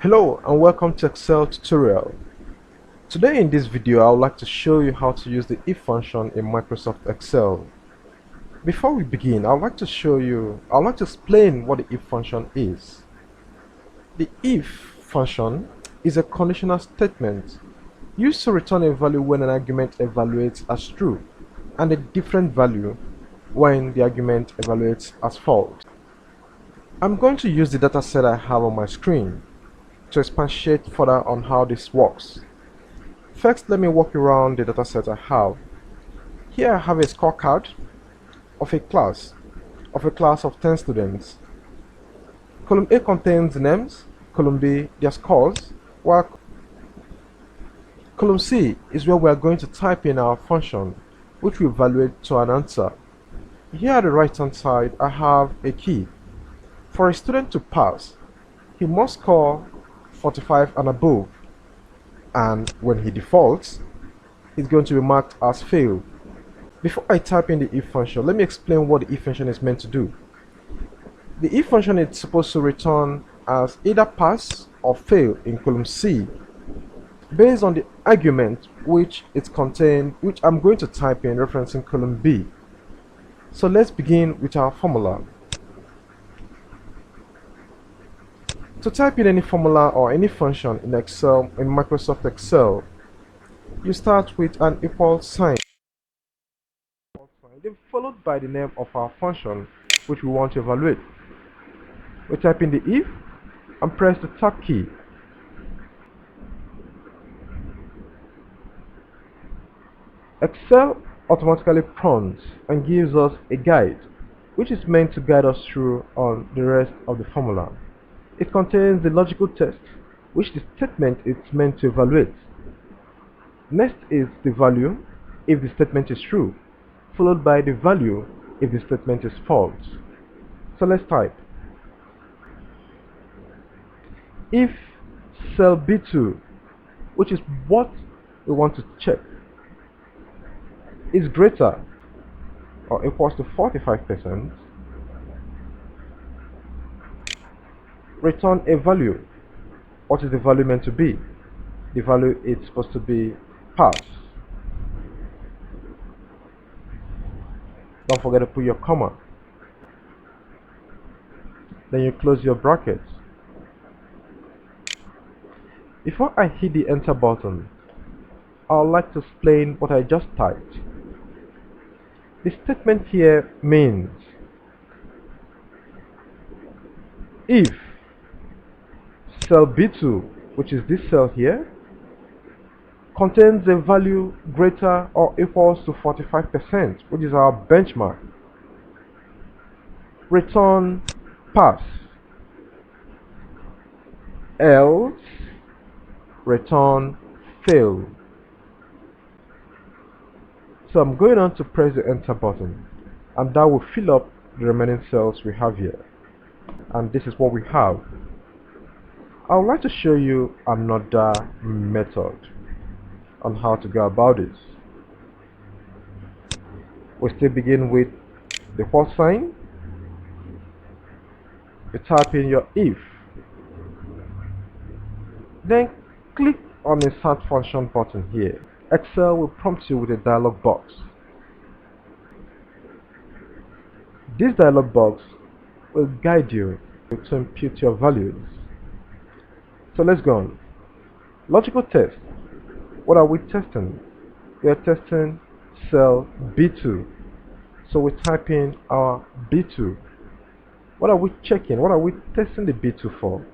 Hello and welcome to Excel tutorial. Today in this video I would like to show you how to use the if function in Microsoft Excel. Before we begin, I would like to explain what the if function is. The if function is a conditional statement used to return a value when an argument evaluates as true and a different value when the argument evaluates as false. I'm going to use the dataset I have on my screen to expatiate further on how this works. First, let me walk you around the dataset I have. Here I have a scorecard of a class of 10 students. Column A contains the names, column B their scores, while column C is where we are going to type in our function, which will evaluate to an answer. Here at the right hand side, I have a key. For a student to pass, he must score 45 and above, and when he defaults, it's going to be marked as failed. Before I type in the if function, let me explain what the if function is meant to do. The if function is supposed to return as either pass or fail in column C based on the argument which I'm going to type in referencing column B. So let's begin with our formula. To type in any formula or any function in Microsoft Excel, you start with an equal sign, then followed by the name of our function which we want to evaluate. We type in the if and press the tab key. Excel automatically prompts and gives us a guide which is meant to guide us through on the rest of the formula. It contains the logical test which the statement is meant to evaluate. Next is the value if the statement is true, followed by the value if the statement is false. So let's type if cell B2, which is what we want to check, is greater or equals to 45%, return a value. What is the value meant to be? The value is supposed to be pass. Don't forget to put your comma. Then you close your brackets. Before I hit the enter button, I would like to explain what I just typed. The statement here means if cell B2, which is this cell here, contains a value greater or equals to 45%, which is our benchmark, return pass, else return fail. So I'm going on to press the enter button, and that will fill up the remaining cells we have here. And this is what we have. I would like to show you another method on how to go about this. We still begin with the + sign. You type in your if, then click on the insert function button here. Excel will prompt you with a dialog box. This dialog box will guide you to impute your values. So let's go on. Logical test. What are we testing? We are testing cell B2. So we type in our B2. What are we checking? What are we testing the B2 for?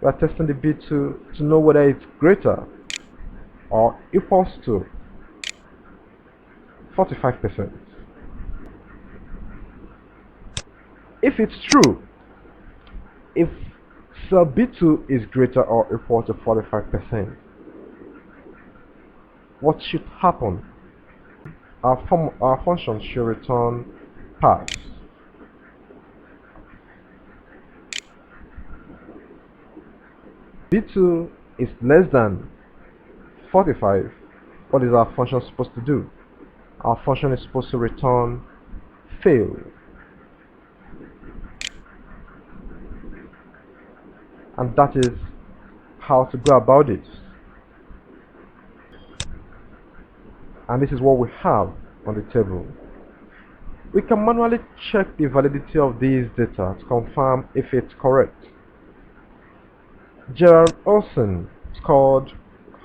We are testing the B2 to know whether it's greater or equals to 45%. If it's true, if cell B2 is greater or equal to 45%, what should happen? Our function should return pass. B2 is less than 45. What is our function supposed to do? Our function is supposed to return fail. And that is how to go about it. And this is what we have on the table. We can manually check the validity of these data to confirm if it's correct. Gerald Olsen scored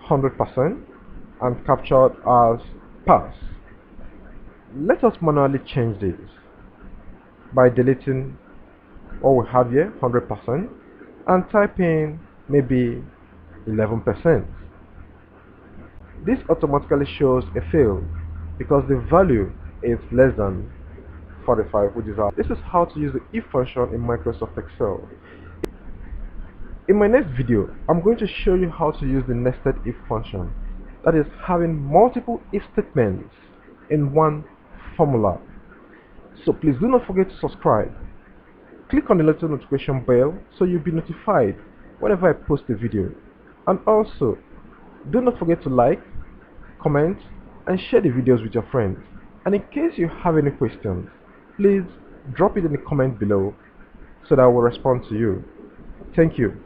100% and captured as pass. Let us manually change this by deleting what we have here, 100%, and type in maybe 11%. This automatically shows a fail because the value is less than 45, which is our. This is how to use the if function in Microsoft Excel. In my next video, I'm going to show you how to use the nested if function, that is having multiple if statements in one formula. So please do not forget to subscribe. Click on the little notification bell so you'll be notified whenever I post a video. And also, do not forget to like, comment, and share the videos with your friends. And in case you have any questions, please drop it in the comment below so that I will respond to you. Thank you.